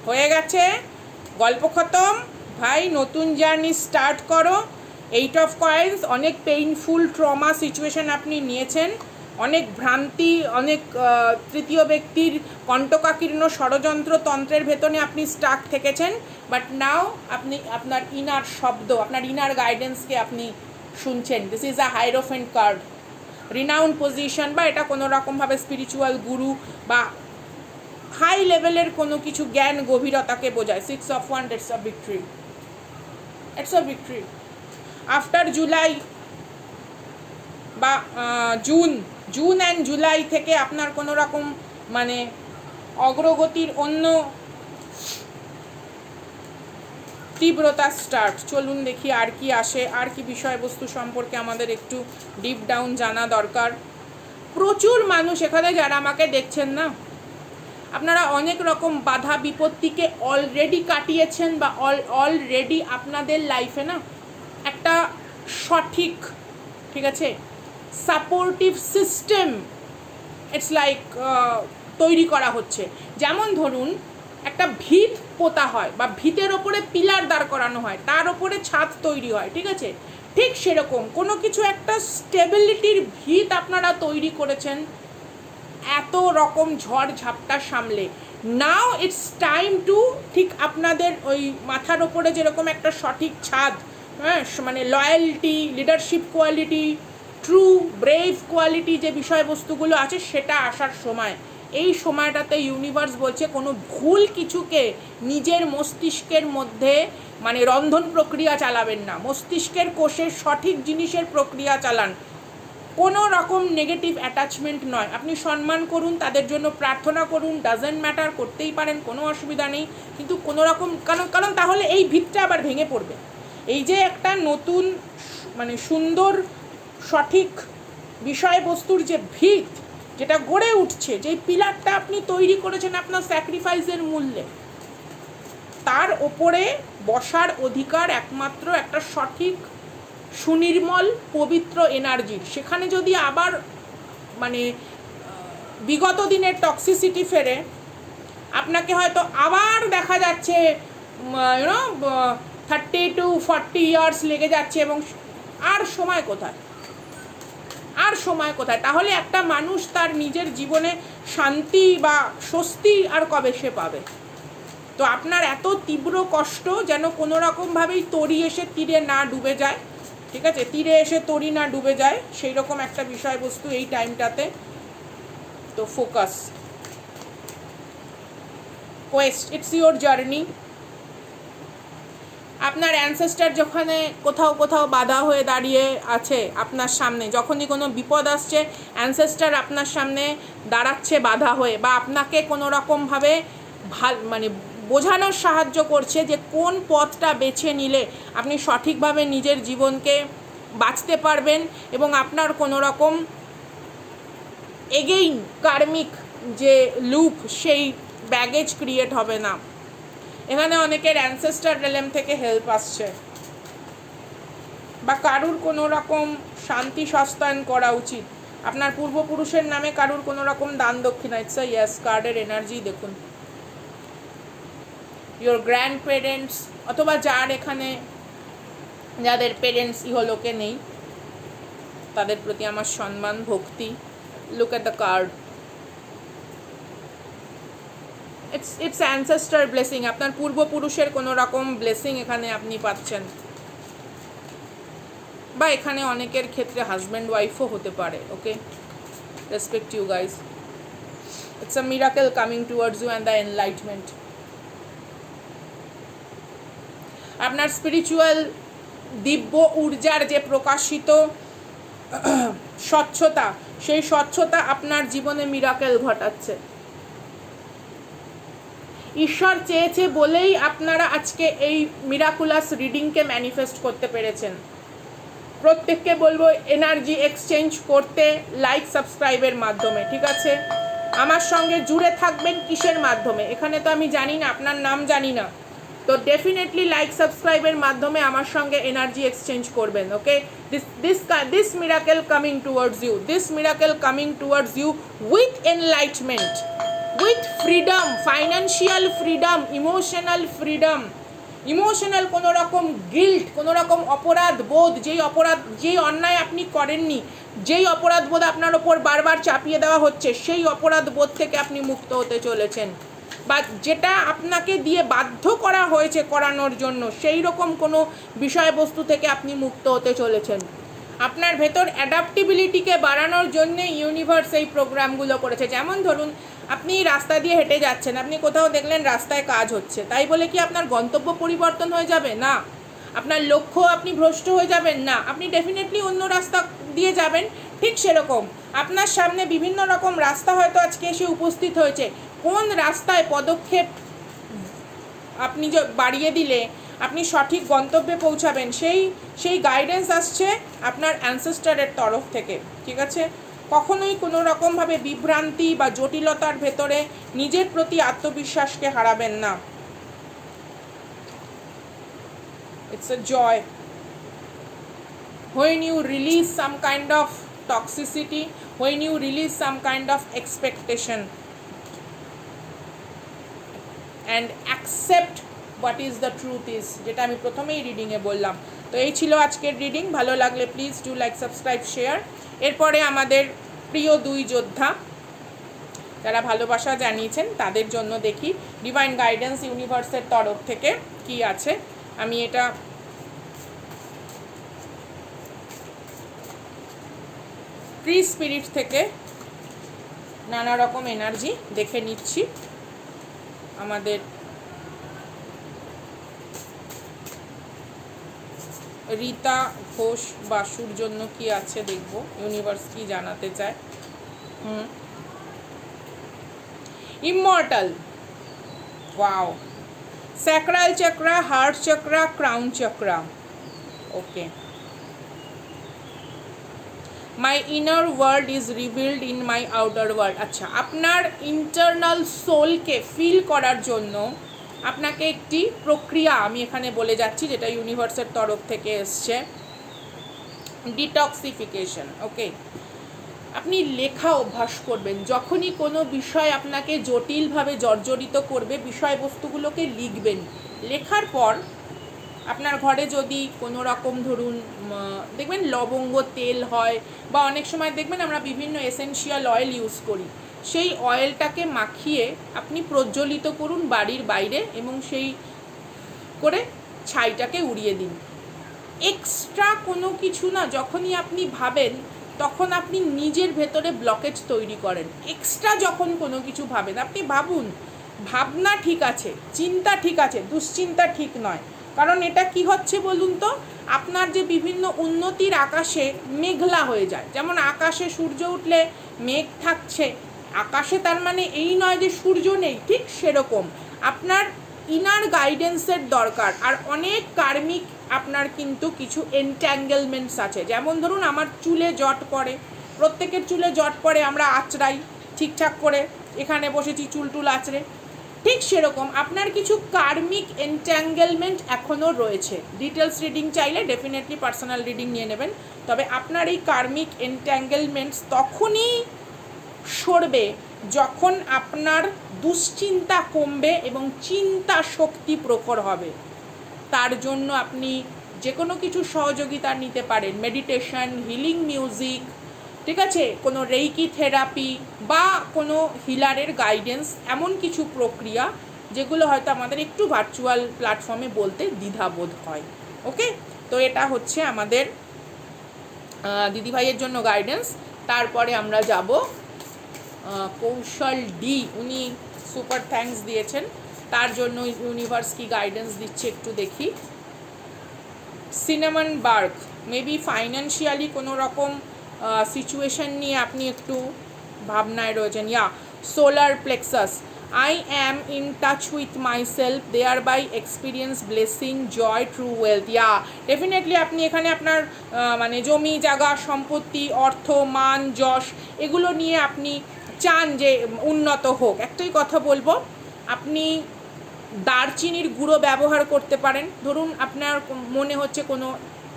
হয়ে গেছে, গল্প খতম ভাই, নতুন জার্নি স্টার্ট করো। 8 অফ কয়েন্স, অনেক পেইনফুল ট্রমা সিচুয়েশন আপনি নিয়েছেন, অনেক ভ্রান্তি, অনেক তৃতীয় ব্যক্তির কণ্টকাকীর্ণ ষড়যন্ত্র তন্ত্রের ভেতরে আপনি স্টাক থেকেছেন, বাট নাও আপনি আপনার ইনার শব্দ, আপনার ইনার গাইডেন্সকে আপনি শুনছেন। This is a hierophant card, renowned position, বা এটা কোনো রকমভাবে স্পিরিচুয়াল গুরু বা হাই লেভেলের কোনো কিছু জ্ঞান গভীরতাকে বোঝায়। 6 of wand, it's a victory, it's a victory. After July বা জুন অ্যান্ড জুলাই থেকে আপনার কোনো রকম মানে অগ্রগতির অন্য তীব্রতা স্টার্ট। চলুন দেখি আর কি আসে, আর কি বিষয়বস্তু সম্পর্কে আমাদের একটু ডিপ ডাউন জানা দরকার। প্রচুর মানুষ এখানে যারা আমাকে দেখছেন না, আপনারা অনেক রকম বাধা বিপত্তিকে অলরেডি কাটিয়েছেন, বা অলরেডি আপনাদের লাইফে না একটা সঠিক, ঠিক আছে, সাপোর্টিভ সিস্টেম ইটস লাইক তৈরি করা হচ্ছে। যেমন ধরুন একটা ভিত পোতা হয়, বা ভিতের ওপরে পিলার দাঁড় করানো হয়, তার ওপরে ছাদ তৈরি হয়, ঠিক আছে, ঠিক সেরকম কোনো কিছু একটা স্টেবিলিটির ভিত আপনারা তৈরি করেছেন এত রকম ঝড় ঝাপটা সামলে। নাও ইটস টাইম টু, ঠিক আপনাদের ওই মাথার ওপরে যেরকম একটা সঠিক ছাদ, হ্যাঁ, মানে loyalty, leadership quality, true brave quality যে বিষয়বস্তুগুলো আছে, সেটা আসার সময়। এই সময়টাতে ইউনিভার্স বলছে কোনো ভুল কিছুকে নিজের মস্তিষ্কের মধ্যে মানে রন্ধন প্রক্রিয়া চালাবেন না, মস্তিষ্কের কোষের সঠিক জিনিসের প্রক্রিয়া চালান, কোনো রকম নেগেটিভ অ্যাটাচমেন্ট নয়। আপনি সম্মান করুন, তাদের জন্য প্রার্থনা করুন, ডাজেন্ট ম্যাটার, করতেই পারেন, কোনো অসুবিধা নেই, কিন্তু কোনো রকম কারণ তাহলে এই ভিতটা আবার ভেঙে পড়বে। এই যে একটা নতুন মানে সুন্দর সঠিক বিষয়বস্তুর যে ভিত যেটা গড়ে উঠছে, যেই পিলারটা আপনি তৈরি করেছেন আপনার স্যাক্রিফাইসের মূল্যে, তার ওপরে বসার অধিকার একমাত্র একটা সঠিক সুনির্মল পবিত্র এনার্জির। সেখানে যদি আবার মানে বিগত দিনের টক্সিসিটি ফেরে, আপনাকে হয়তো আবার দেখা যাচ্ছে 30 to 40 ইয়ার্স লেগে যাচ্ছে, এবং আর সময় কোথায়, আর সময় কোথায়? তাহলে একটা মানুষ তার নিজের জীবনে শান্তি বা স্বস্তি আর কবে সে পাবে? তো আপনার এত তীব্র কষ্ট যেন কোনো রকমভাবেই তরি এসে তীরে না ডুবে যায়, ঠিক আছে, তীরে এসে তরি না ডুবে যায়, সেই রকম একটা বিষয়বস্তু এই টাইমটাতে। তো focus, Quest, it's your journey. আপনার অ্যানসেস্টার যেখানে কোথাও বাধা হয়ে দাঁড়িয়ে আছে আপনার সামনে, যখনই কোনো বিপদ আসছে অ্যানসেস্টার আপনার সামনে দাঁড়াচ্ছে বাধা হয়ে, বা আপনাকে কোনো রকমভাবে মানে বোঝানোর সাহায্য করছে যে কোন পথটা বেছে নিলে আপনি সঠিকভাবে নিজের জীবনকে বাঁচতে পারবেন, এবং আপনার কোনো রকম এগেইন কার্মিক যে লুপ, সেই ব্যাগেজ ক্রিয়েট হবে না। এখানে অনেকের অ্যানসেস্টার রেলেম থেকে হেল্প আসছে, বা কারুর কোনো রকম শান্তি সস্তায়ন করা উচিত, আপনার পূর্বপুরুষের নামে কারুর কোনো রকম দান দক্ষিণা। ইটস আ ইয়েস কার্ডের এনার্জি দেখুন। ইয়োর গ্র্যান্ড পেরেন্টস, অথবা যার এখানে যাদের পেরেন্টস ইহলোকে নেই, তাদের প্রতি আমার সম্মান ভক্তি। Look at the card, it's ancestor blessing. আপনার পূর্বপুরুষের কোনো রকম ব্লেসিং এখানে আপনি পাচ্ছেন, বা এখানে অনেকের ক্ষেত্রে হাজব্যান্ড ওয়াইফও হতে পারে। Okay, respect you guys. It's a miracle coming towards you and the enlightenment. আপনার স্পিরিচুয়াল দিব্য ঊর্জার যে প্রকাশিত স্বচ্ছতা, সেই স্বচ্ছতা আপনার জীবনে মিরাকেল ঘটাচ্ছে। ঈশ্বর চেয়েছে বলেই আপনারা আজকে এই মিরাকুলাস রিডিংকে ম্যানিফেস্ট করতে পেরেছেন। প্রত্যেককে বলবো এনার্জি এক্সচেঞ্জ করতে লাইক সাবস্ক্রাইবের মাধ্যমে, ঠিক আছে? আমার সঙ্গে জুড়ে থাকবেন কিসের মাধ্যমে এখানে তো আমি জানি না, আপনার নাম জানি না, তো ডেফিনেটলি লাইক সাবস্ক্রাইবের মাধ্যমে আমার সঙ্গে এনার্জি এক্সচেঞ্জ করবেন। Okay, this miracle coming towards you, this miracle coming towards you with enlightenment, with freedom, financial freedom, emotional freedom, emotional কোনো রকম গিল্ট, কোনো রকম অপরাধ বোধ, যেই অন্যায় আপনি করেননি, যেই অপরাধ বোধ আপনার ওপর বারবার চাপিয়ে দেওয়া হচ্ছে, সেই অপরাধ বোধ থেকে আপনি মুক্ত হতে চলেছেন, বা যেটা আপনাকে দিয়ে বাধ্য করা হয়েছে করানোর জন্য, সেই রকম কোনো বিষয়বস্তু থেকে আপনি মুক্ত হতে চলেছেন। আপনার ভেতর অ্যাডাপ্টিবিলিটিকে বাড়ানোর জন্যে ইউনিভার্স এই প্রোগ্রামগুলো করেছে। যেমন ধরুন, আপনি রাস্তা দিয়ে হেঁটে যাচ্ছেন, আপনি কোথাও দেখলেন রাস্তায় কাজ হচ্ছে, তাই বলে কি আপনার গন্তব্য পরিবর্তন হয়ে যাবে? না। আপনার লক্ষ্য আপনি ভ্রষ্ট হয়ে যাবেন? না। আপনি ডেফিনেটলি অন্য রাস্তা দিয়ে যাবেন। ঠিক সেরকম আপনার সামনে বিভিন্ন রকম রাস্তা হয়তো আজকে এসে উপস্থিত হয়েছে, কোন রাস্তায় পদক্ষেপ আপনি বাড়িয়ে দিলে আপনি সঠিক গন্তব্যে পৌঁছাবেন, সেই গাইডেন্স আসছে আপনার অ্যানসেস্টারের তরফ থেকে, ঠিক আছে? কখনোই কোনো রকমভাবে বিভ্রান্তি বা জটিলতার ভেতরে নিজের প্রতি আত্মবিশ্বাসকে হারাবেন না। It's a joy when you release some kind of toxicity, when you release some kind of expectation and accept what is the truth is, যেটা আমি প্রথমেই রিডিংয়ে বললাম। তো এই ছিল আজকের রিডিং। ভালো লাগলে please do like, subscribe, share. এরপরে আমাদের প্রিয় দুই যোদ্ধা যারা ভালোবাসা জানিয়েছেন তাদের জন্য দেখি ডিভাইন গাইডেন্স ইউনিভার্সের তরফ থেকে কি আছে। আমি এটা ট্রি স্পিরিট থেকে নানা রকম এনার্জি দেখে নিচ্ছি। আমাদের রীতা ঘোষ বাসুর জন্য কি আছে দেখব, ইউনিভার্স কি জানাতে চায়। Immortal, wow, sacral chakra, heart chakra, crown chakra. Okay, my inner world is revealed in my outer world. আচ্ছা, আপনার ইন্টারনাল সোলকে ফিল করার জন্য আপনাকে একটি প্রক্রিয়া আমি এখানে বলে যাচ্ছি, যেটা ইউনিভার্সের তরফ থেকে এসছে, ডিটক্সিফিকেশন। ওকে, আপনি লেখা অভ্যাস করবেন। যখনই কোনো বিষয় আপনাকে জটিলভাবে জর্জরিত করবে, বিষয়বস্তুগুলোকে লিখবেন। লেখার পর আপনার ঘরে যদি কোনো রকম ধরুন দেখবেন লবঙ্গ তেল হয়, বা অনেক সময় দেখবেন আমরা বিভিন্ন এসেনশিয়াল অয়েল ইউজ করি, সেই অয়েলটাকে মাখিয়ে আপনি প্রজ্বলিত করুন বাড়ির বাইরে, এবং সেই করে ছাইটাকে উড়িয়ে দিন। এক্সট্রা কোনো কিছু না, যখনই আপনি ভাবেন তখন আপনি নিজের ভেতরে ব্লকেজ তৈরি করেন। এক্সট্রা যখন কোনো কিছু ভাবেন, আপনি ভাবুন, ভাবনা ঠিক আছে, চিন্তা ঠিক আছে, দুশ্চিন্তা ঠিক নয়। কারণ এটা কি হচ্ছে বলুন তো, আপনার যে বিভিন্ন উন্নতির আকাশে মেঘলা হয়ে যায়। যেমন আকাশে সূর্য উঠলে মেঘ থাকছে আকাশে, তার মানে এই নয় যে সূর্য নেই। ঠিক সেরকম আপনার ইনার গাইডেন্সের দরকার। আর অনেক কার্মিক আপনার কিন্তু কিছু এনট্যাঙ্গেলমেন্টস আছে। যেমন ধরুন আমার চুলে জট পড়ে, প্রত্যেকের চুলে জট পড়ে, আমরা আঁচড়াই ঠিকঠাক করে, এখানে বসেছি চুল টুল আঁচড়ে, ঠিক সেরকম আপনার কিছু কার্মিক এন্ট্যাঙ্গেলমেন্ট এখনও রয়েছে। ডিটেলস রিডিং চাইলে ডেফিনেটলি পার্সোনাল রিডিং নিয়ে নেবেন। তবে আপনার এই কার্মিক এন্ট্যাঙ্গেলমেন্টস তখনই সরবে যখন আপনার দুশ্চিন্তা কমবে এবং চিন্তা শক্তি প্রখর হবে। তার জন্য আপনি যে কোনো কিছু সহযোগিতা নিতে পারেন, মেডিটেশন, হিলিং মিউজিক, ঠিক আছে, কোনো রেইকি থেরাপি বা কোনো হিলারের গাইডেন্স, এমন কিছু প্রক্রিয়া যেগুলো হয়তো আমাদের একটু ভার্চুয়াল প্ল্যাটফর্মে বলতে দ্বিধাবোধ হয়। ওকে, তো এটা হচ্ছে আমাদের দিদিভাইয়ের জন্য গাইডেন্স। তারপরে আমরা যাব কৌশল ডি, উনি সুপার থ্যাঙ্কস দিয়েছেন, তার জন্য ইউনিভার্স কি গাইডেন্স দিচ্ছে একটু দেখি। সিনেমন বার্গ, মেবি ফাইন্যান্সিয়ালি কোনো রকম সিচুয়েশন নিয়ে আপনি একটু ভাবনায় রয়েছেন। Yeah, solar plexus, I am in touch with myself, thereby experience blessing, joy, true wealth. Yeah, definitely আপনি এখানে আপনার মানে জমি জায়গা সম্পত্তি অর্থ মান যশ এগুলো নিয়ে আপনি চান যে উন্নত হোক। একটাই কথা বলবো, আপনি দারচিনির গুঁড়ো ব্যবহার করতে পারেন। ধরুন আপনার মনে হচ্ছে কোনো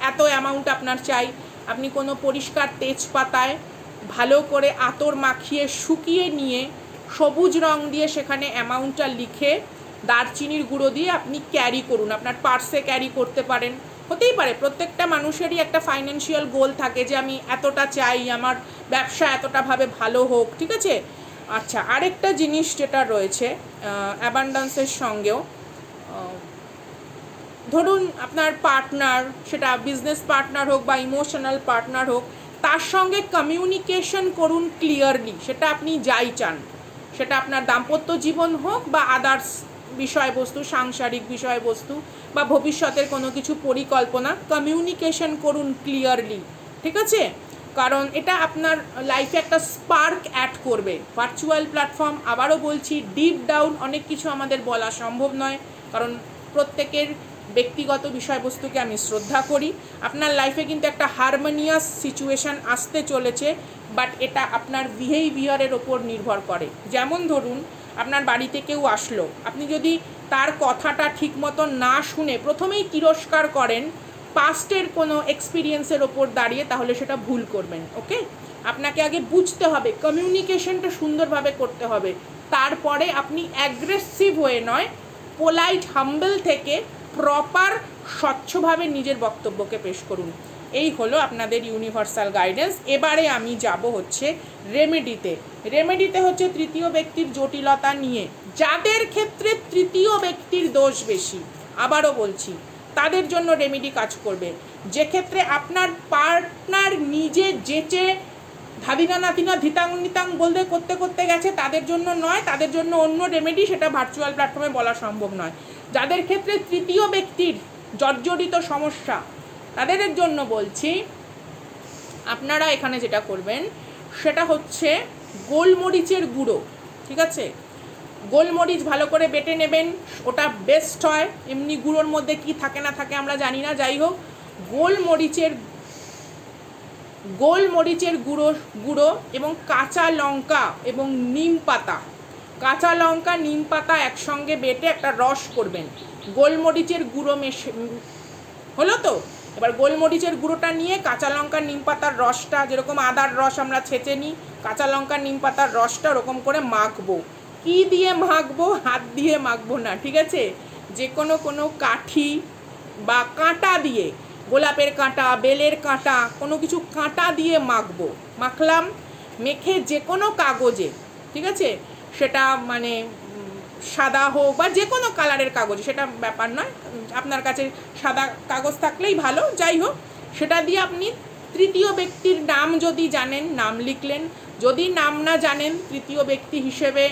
এত অ্যামাউন্ট আপনার চাই, আপনি কোনো পরিষ্কার তেজপাতায় ভালো করে আতর মাখিয়ে শুকিয়ে নিয়ে সবুজ রং দিয়ে সেখানে অ্যামাউন্টটা লিখে দারচিনির গুঁড়ো দিয়ে আপনি ক্যারি করুন, আপনার পার্সে ক্যারি করতে পারেন। হতেই পারে প্রত্যেকটা মানুষেরই একটা ফাইন্যান্সিয়াল গোল থাকে যে আমি এতটা চাই, আমার ব্যবসা এতটাভাবে ভালো হোক, ঠিক আছে। আচ্ছা, আরেকটা জিনিস যেটা রয়েছে অ্যাবান্ডান্সের সঙ্গেও, ধরুন আপনার পার্টনার, সেটা বিজনেস পার্টনার হোক বা ইমোশনাল পার্টনার হোক, তার সঙ্গে কমিউনিকেশন করুন ক্লিয়ারলি। সেটা আপনি যাই চান, সেটা আপনার দাম্পত্য জীবন হোক বা আদার্স বিষয়বস্তু, সাংসারিক বিষয়বস্তু বা ভবিষ্যতের কোনো কিছু পরিকল্পনা, কমিউনিকেশন করুন ক্লিয়ারলি, ঠিক আছে। কারণ এটা আপনার লাইফে একটা স্পার্ক অ্যাড করবে। ভার্চুয়াল প্ল্যাটফর্ম, আবারও বলছি, ডিপ ডাউন অনেক কিছু আমাদের বলা সম্ভব নয়, কারণ প্রত্যেকের ব্যক্তিগত বিষয়বস্তুকে আমি শ্রদ্ধা করি। আপনার লাইফে কিন্তু একটা হারমোনিয়াস সিচুয়েশান আসতে চলেছে, বাট এটা আপনার বিহেভিয়ারের ওপর নির্ভর করে। যেমন ধরুন আপনার বাড়িতে কেউ আসলো, আপনি যদি তার কথাটা ঠিক মতো না শুনে প্রথমেই তিরস্কার করেন পাস্টের কোনো এক্সপিরিয়েন্সের ওপর দাঁড়িয়ে, তাহলে সেটা ভুল করবেন। ওকে, আপনাকে আগে বুঝতে হবে, কমিউনিকেশনটা সুন্দরভাবে করতে হবে, তারপরে আপনি অ্যাগ্রেসিভ হয়ে নয়, পোলাইট হাম্বল থেকে প্রপার স্বচ্ছভাবে নিজের বক্তব্যকে পেশ করুন। এই হলো আপনাদের ইউনিভার্সাল গাইডেন্স। এবারে আমি যাব হচ্ছে রেমেডিতে। রেমেডিতে হচ্ছে তৃতীয় ব্যক্তির জটিলতা নিয়ে। যাদের ক্ষেত্রে তৃতীয় ব্যক্তির দোষ বেশি, আবারও বলছি, তাদের জন্য রেমেডি কাজ করবে। যে ক্ষেত্রে আপনার পার্টনার নিজে যেচে ধাদিনা নাতিনা ধিতাং নিতাং বলতে করতে করতে গেছে, তাদের জন্য নয়, তাদের জন্য অন্য রেমেডি, সেটা ভার্চুয়াল প্ল্যাটফর্মে বলা সম্ভব নয়। যাদের ক্ষেত্রে তৃতীয় ব্যক্তির জর্জরিত সমস্যা, তাদের জন্য বলছি, আপনারা এখানে যেটা করবেন সেটা হচ্ছে গোলমরিচের গুঁড়ো, ঠিক আছে। গোলমরিচ ভালো করে বেটে নেবেন, ওটা বেস্ট হয়। এমনি গুঁড়োর মধ্যে কি থাকে না থাকে আমরা জানি না, যাই হোক, গোলমরিচের গুঁড়ো এবং কাঁচা লঙ্কা এবং নিম পাতা, কাঁচা লঙ্কা নিম পাতা একসঙ্গে বেটে একটা রস করবেন। গোলমরিচের গুঁড়ো হলো তো। এবার গোলমরিচের গুঁড়োটা নিয়ে কাঁচা লঙ্কা নিম পাতার রসটা, যেরকম আদার রস আমরা ছেঁচে নিই, কাঁচা লঙ্কা নিম পাতার রসটা ওরকম করে মাখবো। কি দিয়ে মাখবো? হাত দিয়ে মাখবো না, ঠিক আছে। যে কোনো কাঠি বা কাঁটা দিয়ে, গোলাপের কাঁটা, বেলের কাঁটা, কোনো কিছু কাঁটা দিয়ে মাখবো। মাখলাম, মেখে যে কোনো কাগজে, ঠিক আছে, সেটা মানে সাদা হোক বা যে কোনো কালারের কাগজ, সেটা ব্যাপার নয়, আপনার কাছে সাদা কাগজ থাকলেই ভালো, যাই হোক, সেটা দিয়ে আপনি তৃতীয় ব্যক্তির নাম যদি জানেন নাম লিখলেন, যদি নাম না জানেন তৃতীয় ব্যক্তি হিসেবে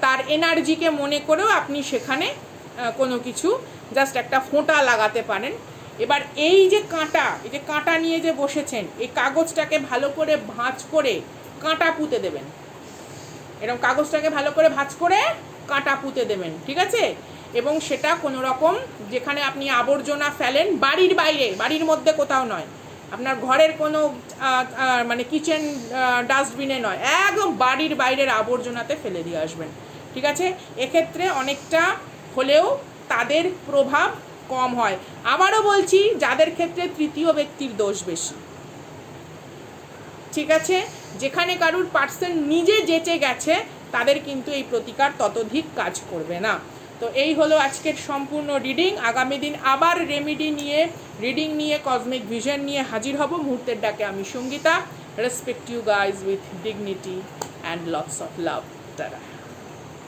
তার এনার্জিকে মনে করেও আপনি সেখানে কোনো কিছু জাস্ট একটা ফোঁটা লাগাতে পারেন। এবার এই যে কাঁটা নিয়ে যে বসেছেন, এই কাগজটাকে ভালো করে ভাঁজ করে কাঁটা পুঁতে দেবেন। এরকম কাগজটাকে ভালো করে ভাঁজ করে কাঁটা পুঁতে দেবেন, ঠিক আছে। এবং সেটা কোনো রকম, যেখানে আপনি আবর্জনা ফেলেন, বাড়ির বাইরে, বাড়ির মধ্যে কোথাও নয়, আপনার ঘরের কোনো মানে কিচেন ডাস্টবিনে নয়, একদম বাড়ির বাইরের আবর্জনাতে ফেলে দিয়ে আসবেন, ঠিক আছে, এক্ষেত্রে অনেকটা হলেও তাদের প্রভাব কম হয়। আবারও বলছি, যাদের ক্ষেত্রে তৃতীয় ব্যক্তির দোষ বেশি, ঠিক আছে, যেখানে কারুর পার্সন নিজে যেচে গেছে, তাদের কিন্তু এই প্রতিকার ততোধিক কাজ করবে না। তো এই হলো আজকের সম্পূর্ণ রিডিং। আগামী দিন আবার রেমেডি নিয়ে, রিডিং নিয়ে, কসমিক ভিশন নিয়ে হাজির হব। মুহূর্তের ডাকে আমি Sangeeta. Respect you guys with dignity and lots of love. তারা